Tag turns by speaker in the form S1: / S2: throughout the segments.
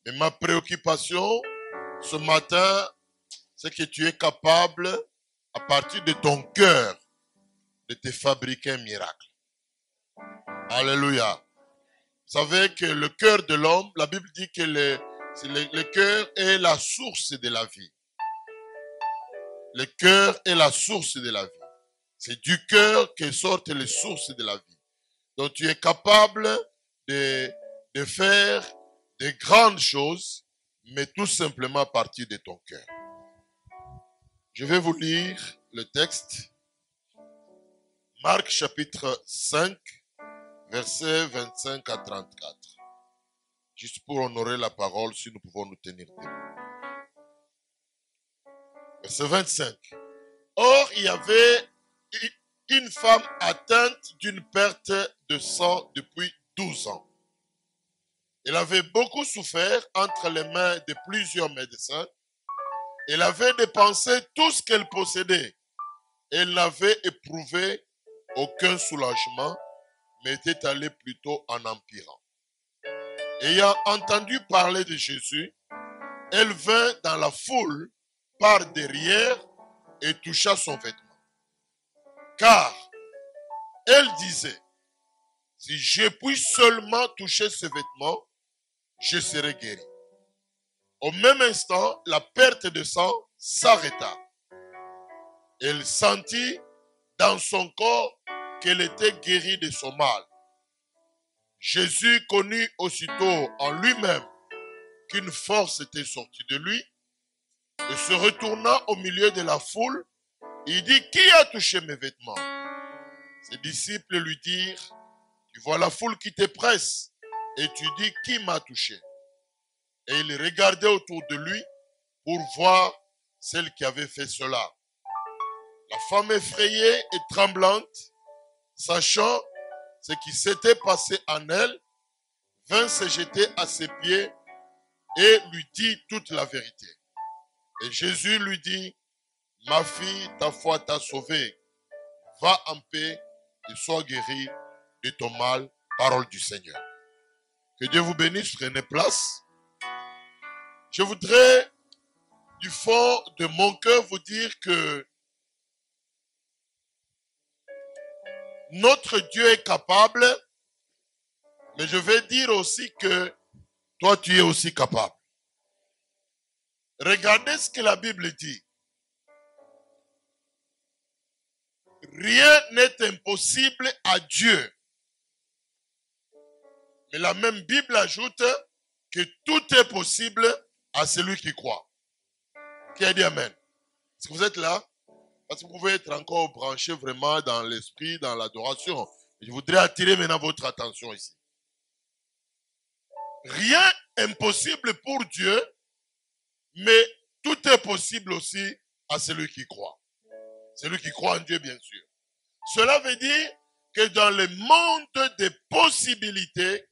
S1: Et ma préoccupation ce matin, c'est que tu es capable, à partir de ton cœur, de te fabriquer un miracle. Alléluia. Vous savez que le cœur de l'homme, la Bible dit que le cœur est la source de la vie. Le cœur est la source de la vie. C'est du cœur que sortent les sources de la vie. Donc tu es capable de faire de grandes choses, mais tout simplement à partir de ton cœur. Je vais vous lire le texte. Marc chapitre 5, versets 25 à 34. Juste pour honorer la parole, si nous pouvons nous tenir debout. Verset 25. Or, il y avait une femme atteinte d'une perte de sang depuis 12 ans. Elle avait beaucoup souffert entre les mains de plusieurs médecins. Elle avait dépensé tout ce qu'elle possédait. Elle n'avait éprouvé aucun soulagement, mais était allée plutôt en empirant. Ayant entendu parler de Jésus, elle vint dans la foule par derrière et toucha son vêtement. Car elle disait, si je puis seulement toucher ce vêtement, je serai guéri. Au même instant, la perte de sang s'arrêta. Elle sentit dans son corps qu'elle était guérie de son mal. Jésus connut aussitôt en lui-même qu'une force était sortie de lui et se retournant au milieu de la foule, il dit, qui a touché mes vêtements? Ses disciples lui dirent, tu vois la foule qui te presse et tu dis, qui m'a touché? Et il regardait autour de lui pour voir celle qui avait fait cela. La femme effrayée et tremblante, sachant ce qui s'était passé en elle, vint se jeter à ses pieds et lui dit toute la vérité. Et Jésus lui dit, ma fille, ta foi t'a sauvée. Va en paix et sois guérie de ton mal. Parole du Seigneur. Que Dieu vous bénisse, prenez place. Je voudrais, du fond de mon cœur, vous dire que notre Dieu est capable, mais je vais dire aussi que toi, tu es aussi capable. Regardez ce que la Bible dit. Rien n'est impossible à Dieu. Mais la même Bible ajoute que tout est possible à celui qui croit. Qui a dit Amen? Est-ce que vous êtes là? Parce que vous pouvez être encore branché vraiment dans l'esprit, dans l'adoration. Je voudrais attirer maintenant votre attention ici. Rien impossible pour Dieu, mais tout est possible aussi à celui qui croit. Celui qui croit en Dieu, bien sûr. Cela veut dire que dans le monde des possibilités,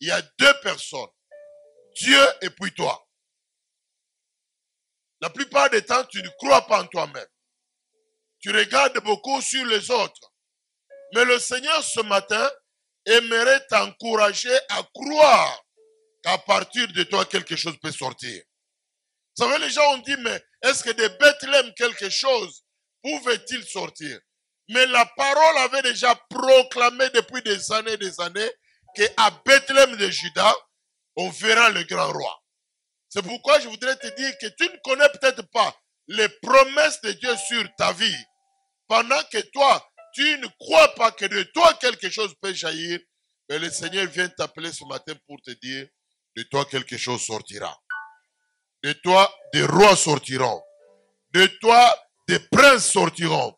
S1: il y a deux personnes. Dieu et puis toi. La plupart des temps, tu ne crois pas en toi-même. Tu regardes beaucoup sur les autres. Mais le Seigneur, ce matin, aimerait t'encourager à croire qu'à partir de toi, quelque chose peut sortir. Vous savez, les gens ont dit, mais est-ce que de Bethléem, quelque chose pouvait-il sortir? Mais la parole avait déjà proclamé depuis des années qu'à Bethléem de Juda, on verra le grand roi. C'est pourquoi je voudrais te dire que tu ne connais peut-être pas les promesses de Dieu sur ta vie. Pendant que toi, tu ne crois pas que de toi quelque chose peut jaillir, mais le Seigneur vient t'appeler ce matin pour te dire, de toi quelque chose sortira. De toi, des rois sortiront. De toi, des princes sortiront.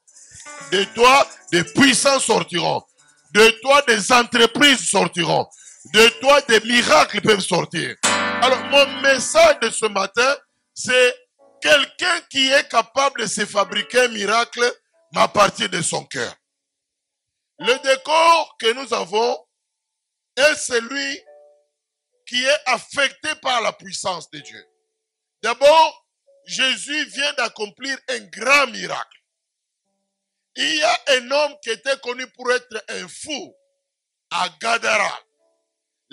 S1: De toi, des puissants sortiront. De toi, des entreprises sortiront. De toi, des miracles peuvent sortir. Alors, mon message de ce matin, c'est quelqu'un qui est capable de se fabriquer un miracle, mais à partir de son cœur. Le décor que nous avons est celui qui est affecté par la puissance de Dieu. D'abord, Jésus vient d'accomplir un grand miracle. Il y a un homme qui était connu pour être un fou à Gadara.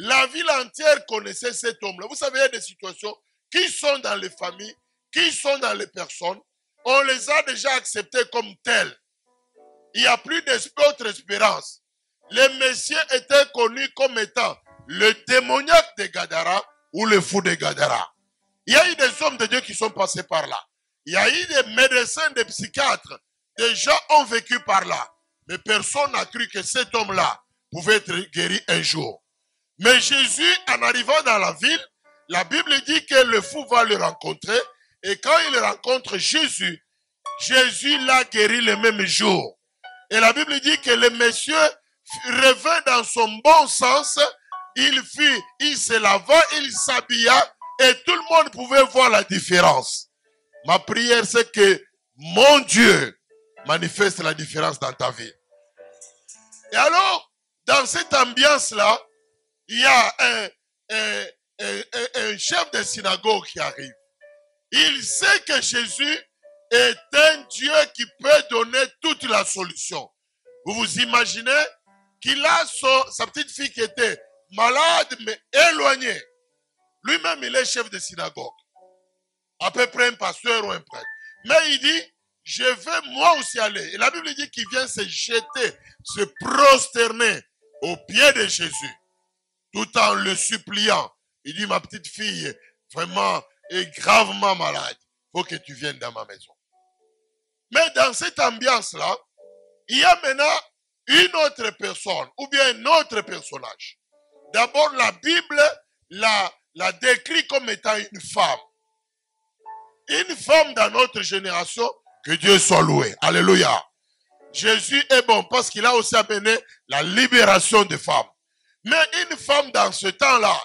S1: La ville entière connaissait cet homme-là. Vous savez, il y a des situations qui sont dans les familles, qui sont dans les personnes. On les a déjà acceptés comme tels. Il n'y a plus d'autre espérance. Le Messie était connu comme étant le démoniaque de Gadara ou le fou de Gadara. Il y a eu des hommes de Dieu qui sont passés par là. Il y a eu des médecins, des psychiatres. Des gens ont vécu par là. Mais personne n'a cru que cet homme-là pouvait être guéri un jour. Mais Jésus, en arrivant dans la ville, la Bible dit que le fou va le rencontrer. Et quand il rencontre Jésus, Jésus l'a guéri le même jour. Et la Bible dit que le monsieur revint dans son bon sens. Il se lava, il s'habilla et tout le monde pouvait voir la différence. Ma prière, c'est que mon Dieu manifeste la différence dans ta vie. Et alors, dans cette ambiance-là, il y a un chef de synagogue qui arrive. Il sait que Jésus est un Dieu qui peut donner toute la solution. Vous vous imaginez qu'il a sa petite fille qui était malade mais éloignée. Lui-même, il est chef de synagogue. À peu près un pasteur ou un prêtre. Mais il dit, je vais moi aussi aller. Et la Bible dit qu'il vient se jeter, se prosterner aux pieds de Jésus, tout en le suppliant. Il dit, ma petite fille vraiment est gravement malade. Il faut que tu viennes dans ma maison. Mais dans cette ambiance-là, il y a maintenant une autre personne, ou bien un autre personnage. D'abord, la Bible la décrit comme étant une femme. Une femme dans notre génération, que Dieu soit loué. Alléluia. Jésus est bon parce qu'il a aussi amené la libération des femmes. Mais une femme dans ce temps-là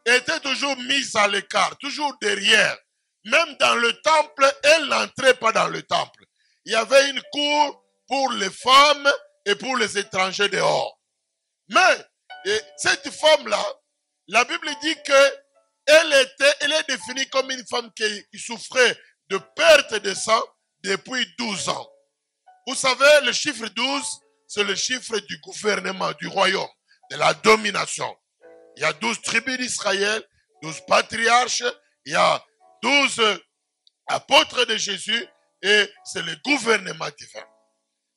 S1: était toujours mise à l'écart, toujours derrière. Même dans le temple, elle n'entrait pas dans le temple. Il y avait une cour pour les femmes et pour les étrangers dehors. Mais cette femme-là, la Bible dit que elle est définie comme une femme qui souffrait de perte de sang depuis 12 ans. Vous savez, le chiffre 12, c'est le chiffre du gouvernement, du royaume, de la domination. Il y a 12 tribus d'Israël, 12 patriarches, il y a 12 apôtres de Jésus et c'est le gouvernement divin.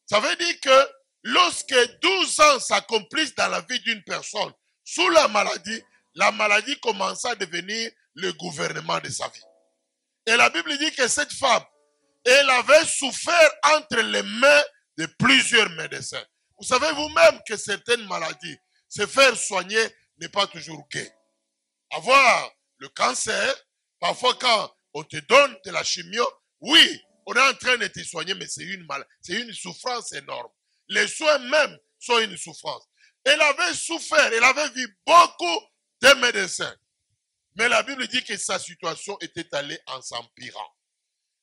S1: Ça veut dire que lorsque 12 ans s'accomplissent dans la vie d'une personne sous la maladie commence à devenir le gouvernement de sa vie. Et la Bible dit que cette femme, elle avait souffert entre les mains de plusieurs médecins. Vous savez vous-même que certaines maladies, se faire soigner n'est pas toujours gai. Avoir le cancer, parfois quand on te donne de la chimio, oui, on est en train de te soigner, mais c'est une souffrance énorme. Les soins même sont une souffrance. Elle avait souffert, elle avait vu beaucoup de médecins. Mais la Bible dit que sa situation était allée en s'empirant.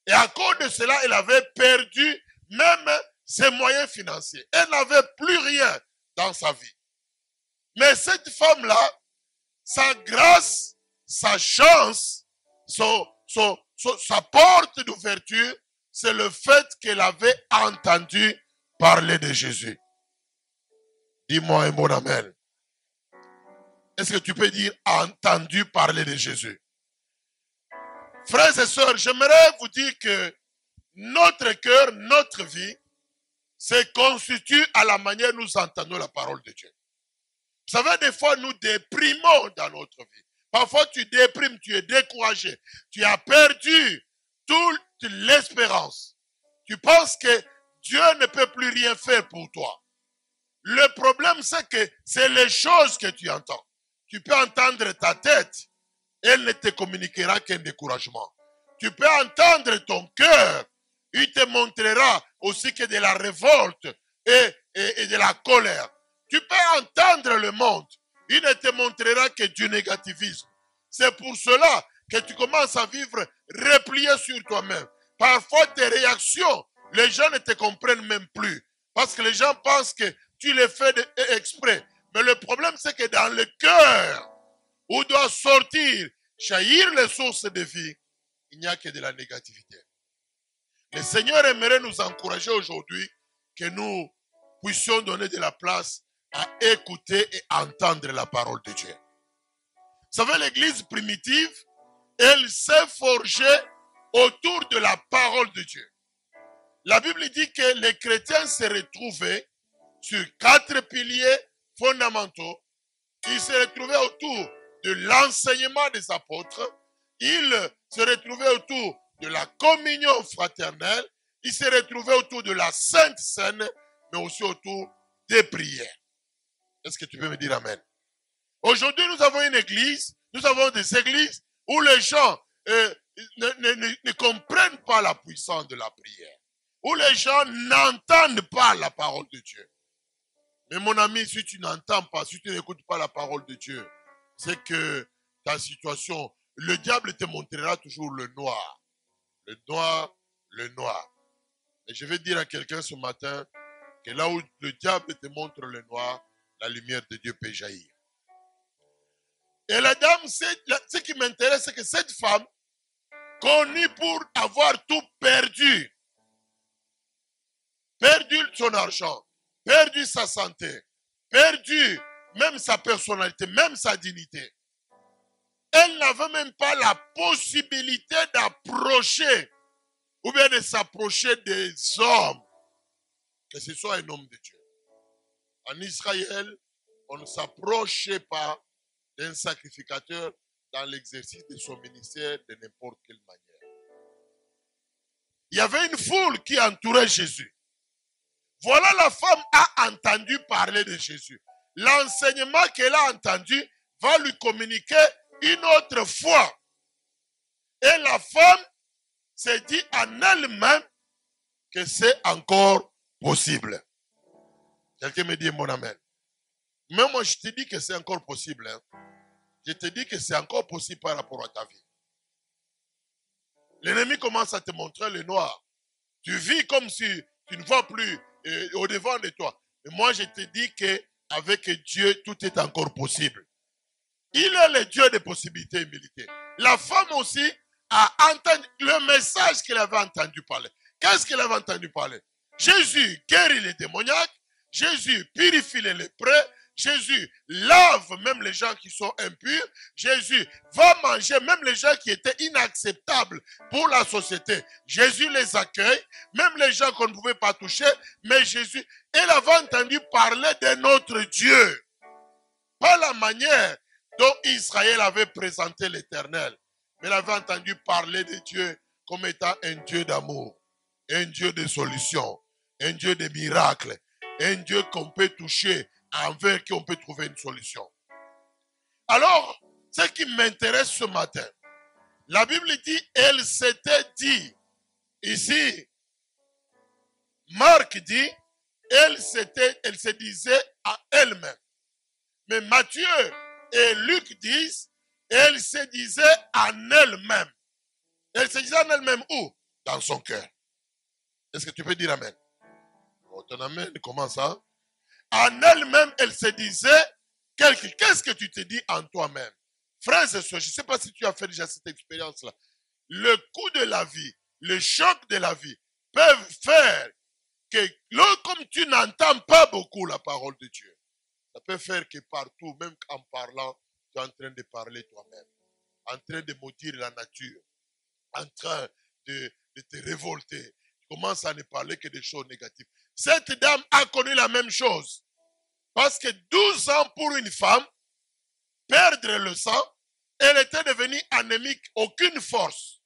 S1: Et à cause de cela, elle avait perdu même ses moyens financiers. Elle n'avait plus rien dans sa vie. Mais cette femme-là, sa grâce, sa chance, sa porte d'ouverture, c'est le fait qu'elle avait entendu parler de Jésus. Dis-moi un bon amen. Est-ce que tu peux dire entendu parler de Jésus? Frères et sœurs, j'aimerais vous dire que notre cœur, notre vie, se constitue à la manière dont nous entendons la parole de Dieu. Vous savez, des fois, nous déprimons dans notre vie. Parfois, tu déprimes, tu es découragé. Tu as perdu toute l'espérance. Tu penses que Dieu ne peut plus rien faire pour toi. Le problème, c'est que c'est les choses que tu entends. Tu peux entendre ta tête, elle ne te communiquera qu'un découragement. Tu peux entendre ton cœur, il te montrera aussi que de la révolte et de la colère. Tu peux entendre le monde, il ne te montrera que du négativisme. C'est pour cela que tu commences à vivre replié sur toi-même. Parfois tes réactions, les gens ne te comprennent même plus. Parce que les gens pensent que tu les fais exprès. Mais le problème, c'est que dans le cœur, où doit sortir, jaillir les sources de vie, il n'y a que de la négativité. Le Seigneur aimerait nous encourager aujourd'hui que nous puissions donner de la place à écouter et entendre la parole de Dieu. savez, l'église primitive, elle s'est forgée autour de la parole de Dieu. La Bible dit que les chrétiens se retrouvaient sur 4 piliers fondamentaux. Ils se retrouvaient autour de l'enseignement des apôtres. Ils se retrouvaient autour de la communion fraternelle. Ils se retrouvaient autour de la Sainte Seine, mais aussi autour des prières. Est-ce que tu peux me dire amen? Aujourd'hui, nous avons une église, nous avons des églises où les gens ne comprennent pas la puissance de la prière, où les gens n'entendent pas la parole de Dieu. Mais mon ami, si tu n'entends pas, si tu n'écoutes pas la parole de Dieu, c'est que ta situation, le diable te montrera toujours le noir. Le noir, le noir. Et je vais dire à quelqu'un ce matin que là où le diable te montre le noir, la lumière de Dieu peut jaillir. Et la dame, ce qui m'intéresse, c'est que cette femme, connue pour avoir tout perdu, perdu son argent, perdu sa santé, perdu même sa personnalité, même sa dignité, elle n'avait même pas la possibilité d'approcher ou bien de s'approcher des hommes, que ce soit un homme de Dieu. En Israël, on ne s'approchait pas d'un sacrificateur dans l'exercice de son ministère de n'importe quelle manière. Il y avait une foule qui entourait Jésus. Voilà, la femme a entendu parler de Jésus. L'enseignement qu'elle a entendu va lui communiquer une autre foi. Et la femme s'est dit en elle-même que c'est encore possible. Quelqu'un me dit mon amen. Mais moi, je te dis que c'est encore possible. Hein. Je te dis que c'est encore possible par rapport à ta vie. L'ennemi commence à te montrer le noir. Tu vis comme si tu ne vois plus au-devant de toi. Mais moi, je te dis qu'avec Dieu, tout est encore possible. Il est le Dieu des possibilités et humilité. La femme aussi a entendu le message qu'elle avait entendu parler. Qu'est-ce qu'elle avait entendu parler? Jésus guérit les démoniaques. Jésus purifie les lépreux. Jésus lave même les gens qui sont impurs. Jésus va manger même les gens qui étaient inacceptables pour la société. Jésus les accueille, même les gens qu'on ne pouvait pas toucher. Mais Jésus, elle avait entendu parler de notre Dieu. Pas la manière dont Israël avait présenté l'Éternel. Mais elle avait entendu parler de Dieu comme étant un Dieu d'amour, un Dieu de solution, un Dieu de miracles, un Dieu qu'on peut toucher, envers qui on peut trouver une solution. Alors, ce qui m'intéresse ce matin, la Bible dit, elle s'était dit, ici, Marc dit, elle se disait à elle-même. Mais Matthieu et Luc disent, elle se disait en elle-même. Elle se disait en elle-même où? Dans son cœur. Est-ce que tu peux dire amen? Oh, ton amen, comment ça? En elle-même, elle se disait, qu'est-ce que tu te dis en toi-même? Frères et sœurs, je ne sais pas si tu as fait déjà cette expérience-là. Le coup de la vie, le choc de la vie peuvent faire que, comme tu n'entends pas beaucoup la parole de Dieu, ça peut faire que partout, même en parlant, tu es en train de parler toi-même, en train de maudire la nature, en train de te révolter. Tu commences à ne parler que des choses négatives. Cette dame a connu la même chose. Parce que 12 ans pour une femme, perdre le sang, elle était devenue anémique, aucune force.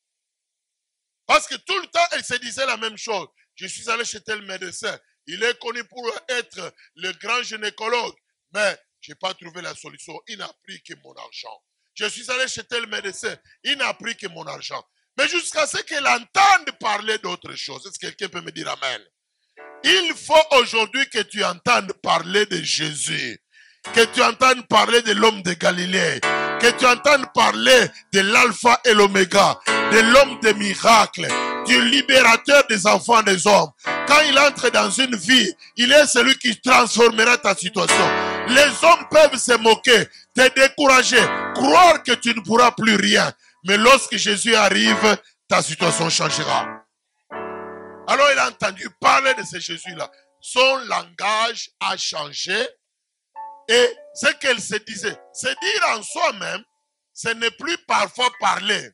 S1: Parce que tout le temps, elle se disait la même chose. Je suis allé chez tel médecin. Il est connu pour être le grand gynécologue. Mais je n'ai pas trouvé la solution. Il n'a pris que mon argent. Je suis allé chez tel médecin. Il n'a pris que mon argent. Mais jusqu'à ce qu'elle entende parler d'autre chose. Est-ce que quelqu'un peut me dire amen? Il faut aujourd'hui que tu entendes parler de Jésus, que tu entendes parler de l'homme de Galilée, que tu entendes parler de l'alpha et l'oméga, de l'homme des miracles, du libérateur des enfants des hommes. Quand il entre dans une vie, il est celui qui transformera ta situation. Les hommes peuvent se moquer, te décourager, croire que tu ne pourras plus rien. Mais lorsque Jésus arrive, ta situation changera. Alors il a entendu parler de ce Jésus-là. Son langage a changé. Et ce qu'elle se disait, c'est dire en soi-même ce n'est plus parfois parler.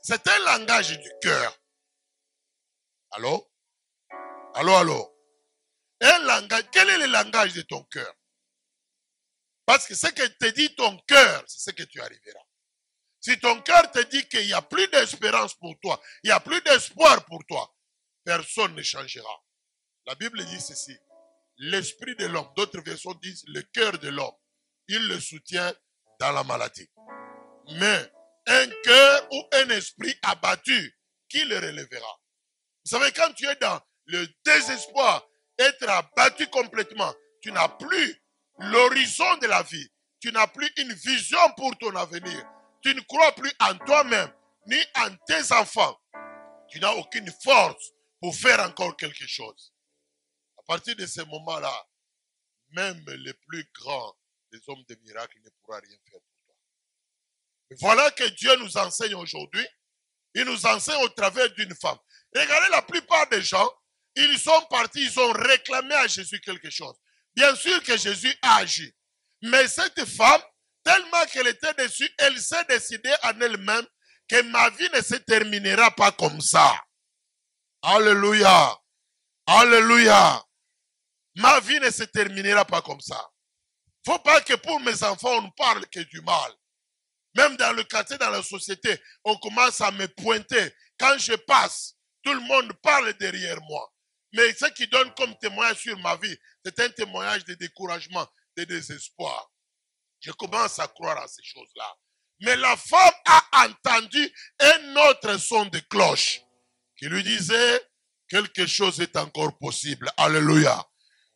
S1: C'est un langage du cœur. Allô? Allô, allô? Un langage, quel est le langage de ton cœur? Parce que ce que te dit ton cœur, c'est ce que tu arriveras. Si ton cœur te dit qu'il n'y a plus d'espérance pour toi, il n'y a plus d'espoir pour toi, personne ne changera. La Bible dit ceci. L'esprit de l'homme, d'autres versions disent le cœur de l'homme, il le soutient dans la maladie. Mais un cœur ou un esprit abattu, qui le relèvera? Vous savez, quand tu es dans le désespoir, être abattu complètement, tu n'as plus l'horizon de la vie. Tu n'as plus une vision pour ton avenir. Tu ne crois plus en toi-même, ni en tes enfants. Tu n'as aucune force pour faire encore quelque chose. À partir de ce moment-là, même les plus grands des hommes de miracles ne pourra rien faire pour toi. Et voilà que Dieu nous enseigne aujourd'hui. Il nous enseigne au travers d'une femme. Regardez, la plupart des gens, ils sont partis, ils ont réclamé à Jésus quelque chose. Bien sûr que Jésus a agi. Mais cette femme, tellement qu'elle était déçue, elle s'est décidée en elle-même que ma vie ne se terminera pas comme ça. Alléluia. Alléluia. Ma vie ne se terminera pas comme ça. Il ne faut pas que pour mes enfants, on ne parle que du mal. Même dans le quartier, dans la société, on commence à me pointer. Quand je passe, tout le monde parle derrière moi. Mais ce qui donne comme témoignage sur ma vie, c'est un témoignage de découragement, de désespoir. Je commence à croire à ces choses-là. Mais la femme a entendu un autre son de cloche qui lui disait quelque chose est encore possible. Alléluia.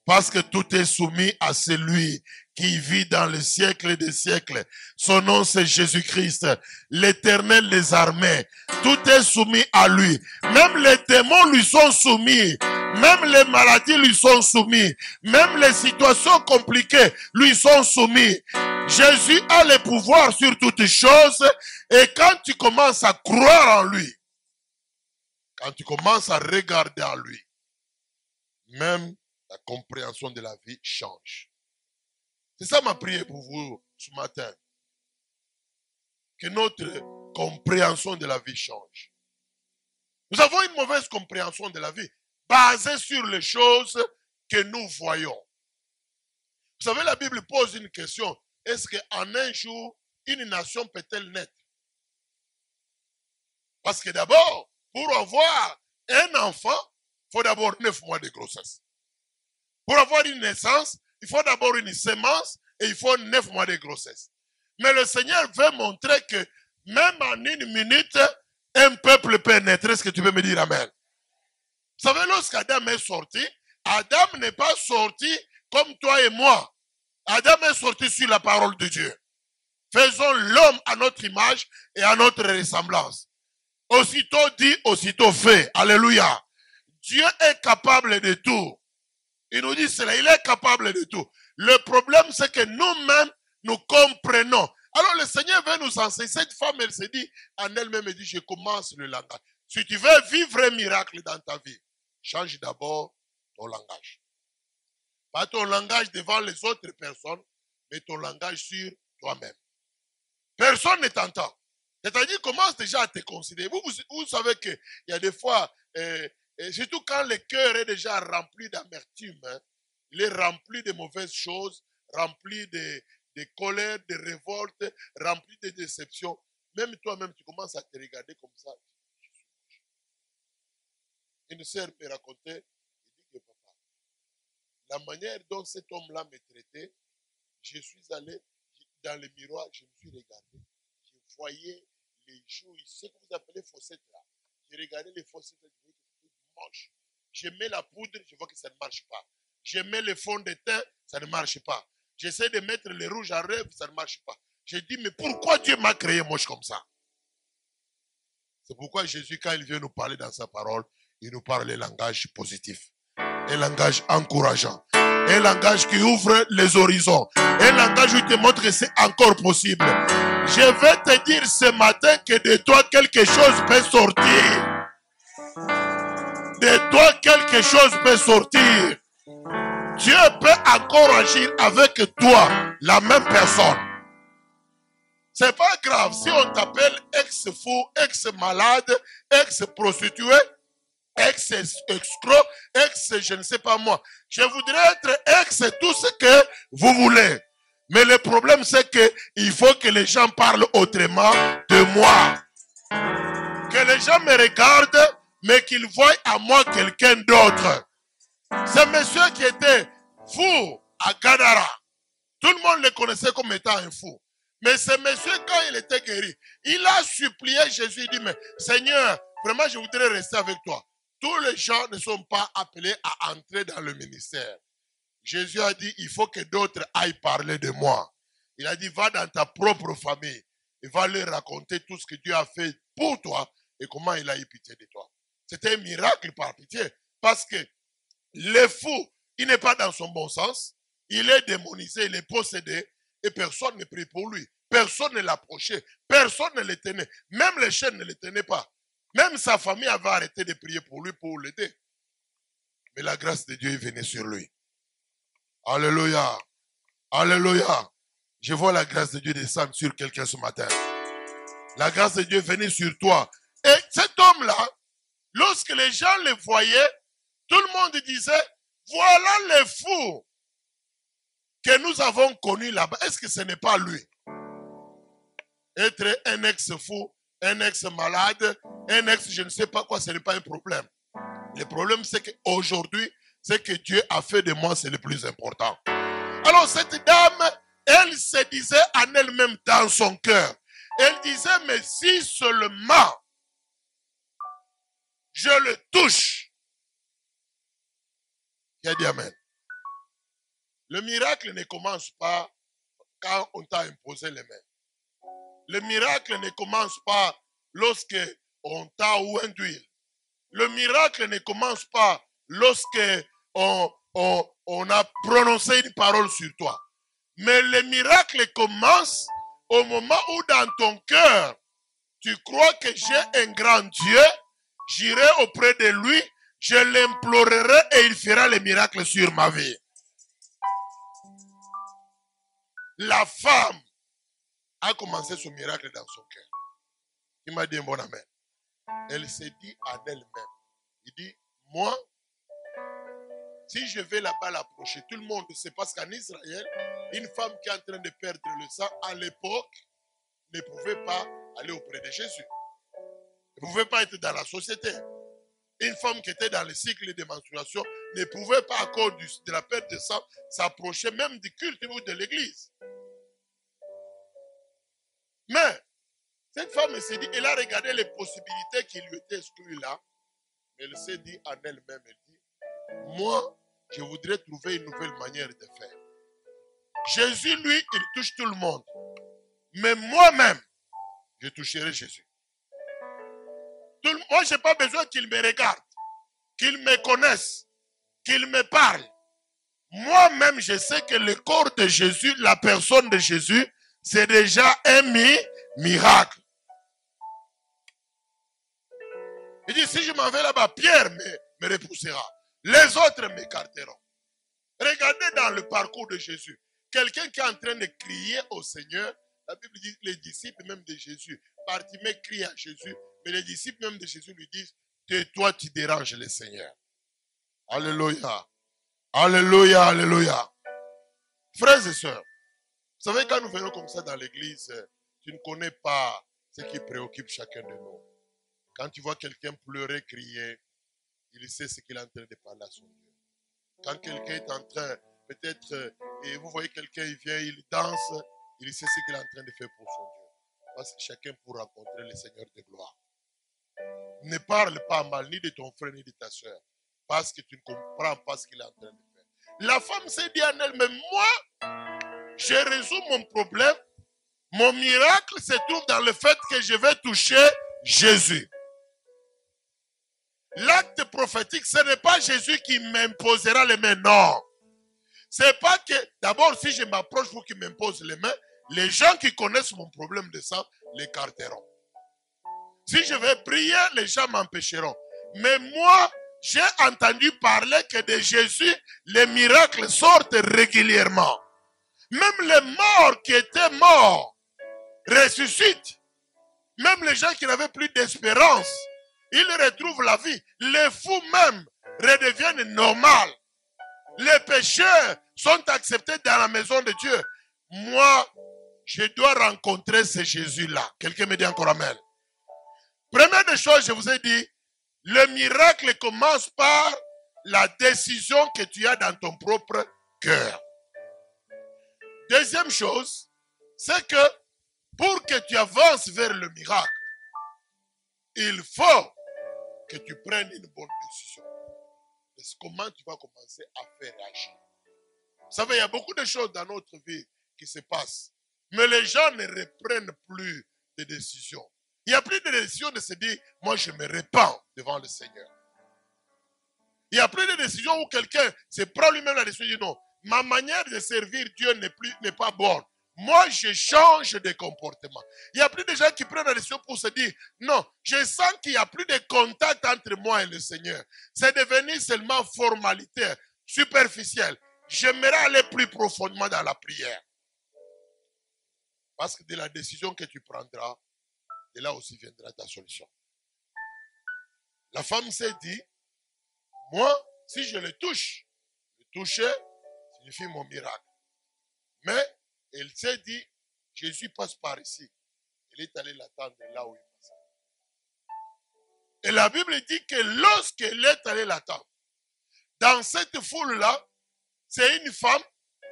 S1: Parce que tout est soumis à celui qui vit dans les siècles des siècles. Son nom c'est Jésus-Christ, l'Éternel des armées. Tout est soumis à lui. Même les démons lui sont soumis. Même les maladies lui sont soumis. Même les situations compliquées lui sont soumis. Jésus a le pouvoir sur toutes choses. Et quand tu commences à croire en lui, quand tu commences à regarder en lui, même la compréhension de la vie change. C'est ça ma prière pour vous ce matin. Que notre compréhension de la vie change. Nous avons une mauvaise compréhension de la vie basée sur les choses que nous voyons. Vous savez, la Bible pose une question. Est-ce qu'en un jour, une nation peut-elle naître? Parce que d'abord, pour avoir un enfant, il faut d'abord 9 mois de grossesse. Pour avoir une naissance, il faut d'abord une semence et il faut 9 mois de grossesse. Mais le Seigneur veut montrer que même en une minute, un peuple peut naître. Est-ce que tu peux me dire amen? Vous savez, lorsqu'Adam est sorti, Adam n'est pas sorti comme toi et moi. Adam est sorti sur la parole de Dieu. Faisons l'homme à notre image et à notre ressemblance. Aussitôt dit, aussitôt fait. Alléluia. Dieu est capable de tout. Il nous dit cela, il est capable de tout. Le problème, c'est que nous-mêmes, nous comprenons. Alors le Seigneur veut nous enseigner. Cette femme, elle se dit, en elle-même, elle dit, je commence le langage. Si tu veux vivre un miracle dans ta vie, change d'abord ton langage. Pas ton langage devant les autres personnes, mais ton langage sur toi-même. Personne ne t'entend. C'est-à-dire, commence déjà à te considérer. Vous savez qu'il y a des fois, surtout quand le cœur est déjà rempli d'amertume, hein, il est rempli de mauvaises choses, rempli de colère, de révolte, rempli de déception. Même toi-même, tu commences à te regarder comme ça. Une sœur me racontait, elle dit que papa, la manière dont cet homme-là me traitait, je suis allé dans le miroir, je me suis regardé, je voyais les joues, ce que vous appelez fossettes là. Je regardais les fossettes, je voyais que c'était moche. Je mets la poudre, je vois que ça ne marche pas. Je mets le fond de teint, ça ne marche pas. J'essaie de mettre le rouge à lèvres, ça ne marche pas. Je dis, mais pourquoi Dieu m'a créé moche comme ça? C'est pourquoi Jésus, quand il vient nous parler dans sa parole, il nous parle le langage positif, un langage encourageant, un langage qui ouvre les horizons, un langage où il te montre que c'est encore possible. Je vais te dire ce matin que de toi quelque chose peut sortir. De toi quelque chose peut sortir. Dieu peut encore agir avec toi, la même personne. c'est pas grave si on t'appelle ex-fou, ex-malade, ex-prostituée, ex-escroc, je ne sais pas moi. Je voudrais être ex tout ce que vous voulez. Mais le problème, c'est que il faut que les gens parlent autrement de moi. Que les gens me regardent, mais qu'ils voient à moi quelqu'un d'autre. Ce monsieur qui était fou à Gadara, tout le monde le connaissait comme étant un fou. Mais ce monsieur, quand il était guéri, il a supplié Jésus, il dit, mais Seigneur, vraiment je voudrais rester avec toi. Tous les gens ne sont pas appelés à entrer dans le ministère. Jésus a dit, il faut que d'autres aillent parler de moi. Il a dit, va dans ta propre famille et va leur raconter tout ce que Dieu a fait pour toi et comment il a eu pitié de toi. C'était un miracle par pitié. Parce que le fou, il n'est pas dans son bon sens. Il est démonisé, il est possédé et personne ne prie pour lui. Personne ne l'approchait. Personne ne le tenait. Même les chaînes ne le tenaient pas. Même sa famille avait arrêté de prier pour lui, pour l'aider. Mais la grâce de Dieu est venue sur lui. Alléluia. Alléluia. Je vois la grâce de Dieu descendre sur quelqu'un ce matin. La grâce de Dieu est venue sur toi. Et cet homme-là, lorsque les gens le voyaient, tout le monde disait, voilà le fou que nous avons connu là-bas. Est-ce que ce n'est pas lui? Être un ex-fou, un ex-malade, un ex, je ne sais pas quoi, ce n'est pas un problème. Le problème, c'est qu'aujourd'hui, ce que Dieu a fait de moi, c'est le plus important. Alors, cette dame, elle se disait en elle-même dans son cœur. Elle disait, mais si seulement je le touche. Qui a dit amen? Le miracle ne commence pas quand on t'a imposé les mains. Le miracle ne commence pas lorsque on t'a oint d'huile. Le miracle ne commence pas lorsque on a prononcé une parole sur toi. Mais le miracle commence au moment où dans ton cœur, tu crois que j'ai un grand Dieu, j'irai auprès de lui, je l'implorerai et il fera les miracles sur ma vie. La femme a commencé ce miracle dans son cœur. Il m'a dit un bon amen. Elle s'est dit à elle-même. Il dit, moi, si je vais là-bas l'approcher, tout le monde sait parce qu'en Israël, une femme qui est en train de perdre le sang, à l'époque, ne pouvait pas aller auprès de Jésus. Elle ne pouvait pas être dans la société. Une femme qui était dans le cycle de menstruation ne pouvait pas, à cause de la perte de sang, s'approcher même du culte ou de l'église. Mais, cette femme s'est dit, elle a regardé les possibilités qui lui étaient exclues là. Elle s'est dit en elle-même, elle dit, moi, je voudrais trouver une nouvelle manière de faire. Jésus, lui, il touche tout le monde. Mais moi-même, je toucherai Jésus. Moi, je n'ai pas besoin qu'il me regarde, qu'il me connaisse, qu'il me parle. Moi-même, je sais que le corps de Jésus, la personne de Jésus, c'est déjà un miracle. Il dit, si je m'en vais là-bas, Pierre me repoussera. Les autres m'écarteront. Regardez dans le parcours de Jésus. Quelqu'un qui est en train de crier au Seigneur, la Bible dit, les disciples même de Jésus, Bartimée crie à Jésus, mais les disciples même de Jésus lui disent, tais-toi, tu déranges le Seigneur. Alléluia. Alléluia, alléluia. Frères et sœurs, vous savez, quand nous venons comme ça dans l'église, tu ne connais pas ce qui préoccupe chacun de nous. Quand tu vois quelqu'un pleurer, crier, il sait ce qu'il est en train de parler à son Dieu. Quand quelqu'un est en train, peut-être, et vous voyez quelqu'un, il vient, il danse, il sait ce qu'il est en train de faire pour son Dieu. Parce que chacun pour rencontrer le Seigneur de gloire. Ne parle pas mal ni de ton frère ni de ta soeur, parce que tu ne comprends pas ce qu'il est en train de faire. La femme s'est dit en elle-même, moi, je résous mon problème. Mon miracle se trouve dans le fait que je vais toucher Jésus. L'acte prophétique, ce n'est pas Jésus qui m'imposera les mains, non. C'est pas que, d'abord, si je m'approche pour qu'il m'impose les mains, les gens qui connaissent mon problème de sang l'écarteront. Si je vais prier, les gens m'empêcheront. Mais moi, j'ai entendu parler que de Jésus, les miracles sortent régulièrement. Même les morts qui étaient morts, ressuscitent. Même les gens qui n'avaient plus d'espérance, ils retrouvent la vie. Les fous même redeviennent normaux. Les pécheurs sont acceptés dans la maison de Dieu. Moi, je dois rencontrer ce Jésus-là. Quelqu'un me dit encore amen. Première des choses, je vous ai dit, le miracle commence par la décision que tu as dans ton propre cœur. Deuxième chose, c'est que pour que tu avances vers le miracle, il faut que tu prennes une bonne décision. C'est comment tu vas commencer à faire agir. Vous savez, il y a beaucoup de choses dans notre vie qui se passent. Mais les gens ne reprennent plus de décisions. Il n'y a plus de décision de se dire, moi je me répands devant le Seigneur. Il n'y a plus de décision où quelqu'un se prend lui-même la décision de dire non, ma manière de servir Dieu n'est pas bonne. Moi, je change de comportement. Il n'y a plus de gens qui prennent la décision pour se dire, non, je sens qu'il n'y a plus de contact entre moi et le Seigneur. C'est devenu seulement formalitaire, superficiel. J'aimerais aller plus profondément dans la prière. Parce que de la décision que tu prendras, de là aussi viendra ta solution. La femme s'est dit, moi, si je le touche, le toucher signifie mon miracle. Mais elle s'est dit, Jésus passe par ici. Elle est allée l'attendre là où il passait. Et la Bible dit que lorsqu'elle est allée l'attendre, dans cette foule-là, c'est une femme,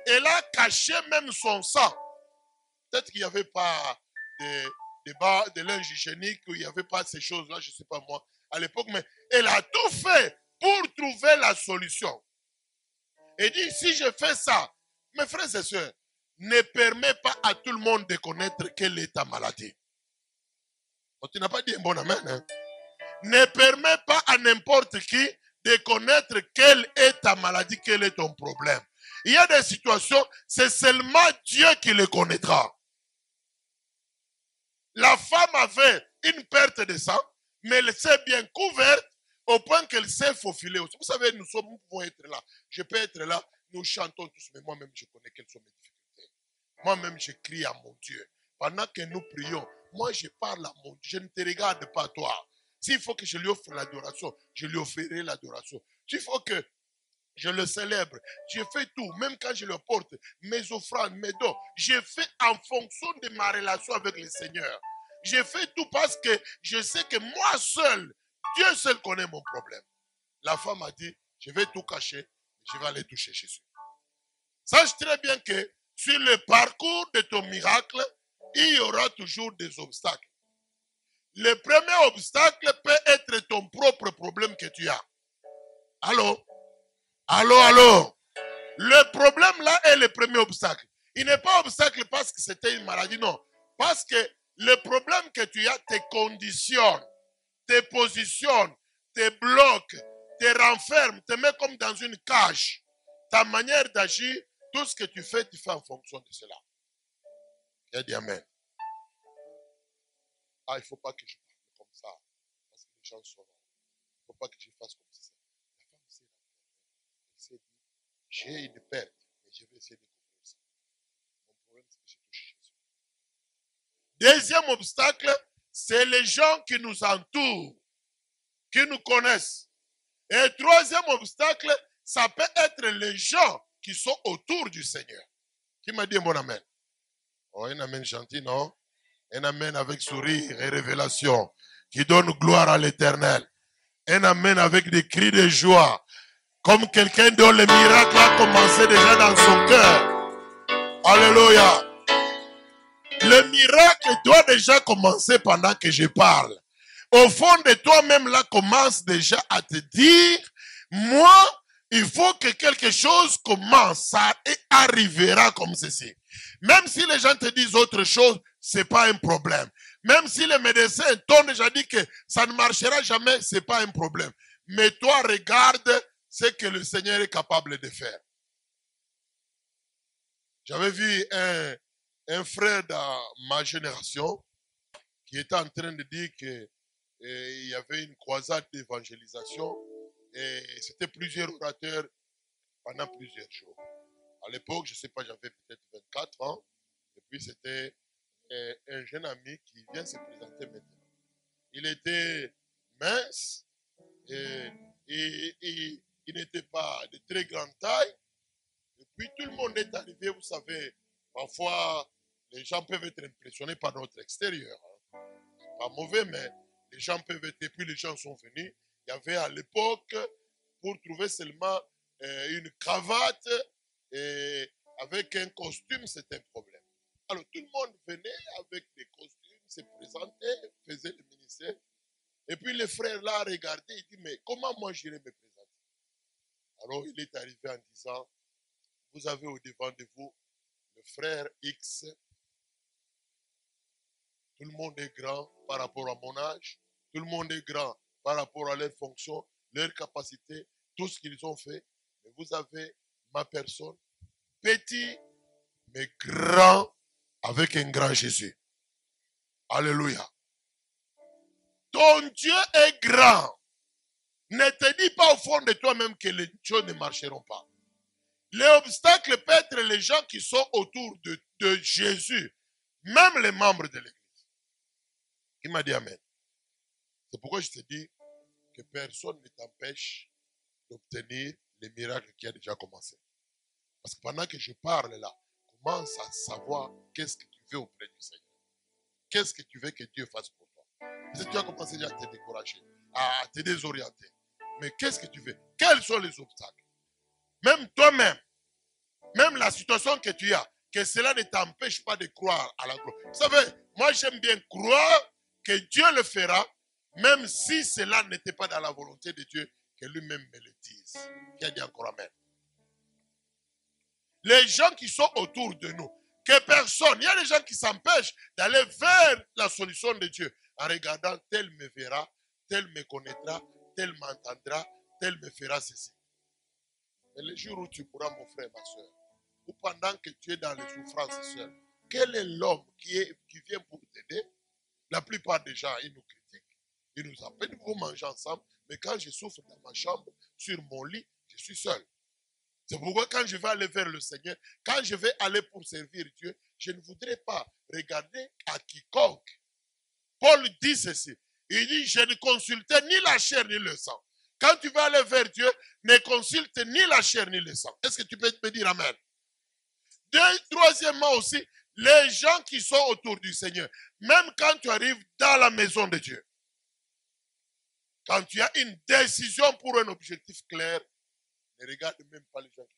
S1: elle a caché même son sang. Peut-être qu'il n'y avait pas de linge hygiénique, ou il n'y avait pas ces choses-là, je ne sais pas moi, à l'époque, mais elle a tout fait pour trouver la solution. Elle dit, si je fais ça, mes frères et sœurs, ne permets pas à tout le monde de connaître quelle est ta maladie. Donc, tu n'as pas dit un bon amen. Hein? Ne permets pas à n'importe qui de connaître quelle est ta maladie, quel est ton problème. Il y a des situations, c'est seulement Dieu qui le connaîtra. La femme avait une perte de sang, mais elle s'est bien couverte au point qu'elle s'est faufilée. Vous savez, nous pouvons être là. Je peux être là, nous chantons tous, mais moi-même, je connais quelles sont mes difficultés. Moi-même, je crie à mon Dieu. Pendant que nous prions, moi, je parle à mon Dieu. Je ne te regarde pas, toi. S'il faut que je lui offre l'adoration, je lui offrirai l'adoration. S'il faut que je le célèbre, je fais tout, même quand je le porte, mes offrandes, mes dons, je fais en fonction de ma relation avec le Seigneur. Je fais tout parce que je sais que moi seul, Dieu seul connaît mon problème. La femme a dit, je vais tout cacher, je vais aller toucher Jésus. Sache très bien que sur le parcours de ton miracle, il y aura toujours des obstacles. Le premier obstacle peut être ton propre problème que tu as. Allô? Allô, allô? Le problème là est le premier obstacle. Il n'est pas obstacle parce que c'était une maladie, non. Parce que le problème que tu as te conditionne, te positionne, te bloque, te renferme, te met comme dans une cage. Ta manière d'agir, tout ce que tu fais en fonction de cela. Et dis amen. Ah, il ne faut pas que je parle comme ça. Parce que les gens sauront. Il ne faut pas que je fasse comme ça. La femme s'est dit, j'ai une perte, mais je vais essayer de couvrir ça. Mon problème, c'est que je touche Jésus. Deuxième obstacle, c'est les gens qui nous entourent, qui nous connaissent. Et troisième obstacle, ça peut être les gens qui sont autour du Seigneur. Qui m'a dit un bon amen? Oh, un amen gentil, non? Un amen avec sourire et révélation, qui donne gloire à l'Éternel. Un amen avec des cris de joie, comme quelqu'un dont le miracle a commencé déjà dans son cœur. Alléluia. Le miracle doit déjà commencer pendant que je parle. Au fond de toi-même, là, commence déjà à te dire, moi, il faut que quelque chose commence, ça arrivera comme ceci. Même si les gens te disent autre chose, c'est pas un problème. Même si les médecins t'ont déjà dit que ça ne marchera jamais, c'est pas un problème. Mais toi, regarde ce que le Seigneur est capable de faire. J'avais vu un frère dans ma génération qui était en train de dire que il y avait une croisade d'évangélisation et c'était plusieurs orateurs pendant plusieurs jours. À l'époque, je ne sais pas, j'avais peut-être 24 ans et puis c'était un jeune ami qui vient se présenter maintenant. Il était mince et il n'était pas de très grande taille. Et puis tout le monde est arrivé, vous savez, parfois les gens peuvent être impressionnés par notre extérieur. C'est pas mauvais, mais les gens peuvent être, et puis les gens sont venus. Il y avait à l'époque, pour trouver seulement une cravate et avec un costume, c'était un problème. Alors tout le monde venait avec des costumes, se présentait, faisait le ministère. Et puis le frère là regardait, il dit, mais comment moi j'irai me présenter? Alors il est arrivé en disant, vous avez au devant de vous le frère X. Tout le monde est grand par rapport à mon âge. Tout le monde est grand par rapport à leur fonction, leur capacité, tout ce qu'ils ont fait. Mais vous avez ma personne, petit mais grand, avec un grand Jésus. Alléluia. Ton Dieu est grand. Ne te dis pas au fond de toi-même que les choses ne marcheront pas. L'obstacle peut être les gens qui sont autour de Jésus, même les membres de l'Église. Il m'a dit Amen. C'est pourquoi je te dis que personne ne t'empêche d'obtenir les miracles qui a déjà commencé. Parce que pendant que je parle là, commence à savoir qu'est-ce que tu veux auprès du Seigneur. Qu'est-ce que tu veux que Dieu fasse pour toi. Parce que tu as commencé déjà à te décourager, à te désorienter. Mais qu'est-ce que tu veux? Quels sont les obstacles? Même toi-même, même la situation que tu as, que cela ne t'empêche pas de croire à la gloire. Vous savez, moi j'aime bien croire que Dieu le fera, même si cela n'était pas dans la volonté de Dieu, que lui-même me le dise. Qui a dit encore Amen? Les gens qui sont autour de nous, que personne, il y a des gens qui s'empêchent d'aller vers la solution de Dieu en regardant tel me verra, tel me connaîtra, tel m'entendra, tel me fera ceci. Mais le jour où tu pourras, mon frère, ma soeur, ou pendant que tu es dans les souffrances seul, quel est l'homme qui vient pour t'aider? La plupart des gens, ils nous critiquent, ils nous appellent, nous pouvons manger ensemble, mais quand je souffre dans ma chambre, sur mon lit, je suis seul. C'est pourquoi quand je vais aller vers le Seigneur, quand je vais aller pour servir Dieu, je ne voudrais pas regarder à quiconque. Paul dit ceci, il dit, je ne consultais ni la chair ni le sang. Quand tu vas aller vers Dieu, ne consulte ni la chair ni le sang. Est-ce que tu peux me dire Amen? Troisièmement aussi, les gens qui sont autour du Seigneur, même quand tu arrives dans la maison de Dieu, quand tu as une décision pour un objectif clair, ne regarde même pas les gens qui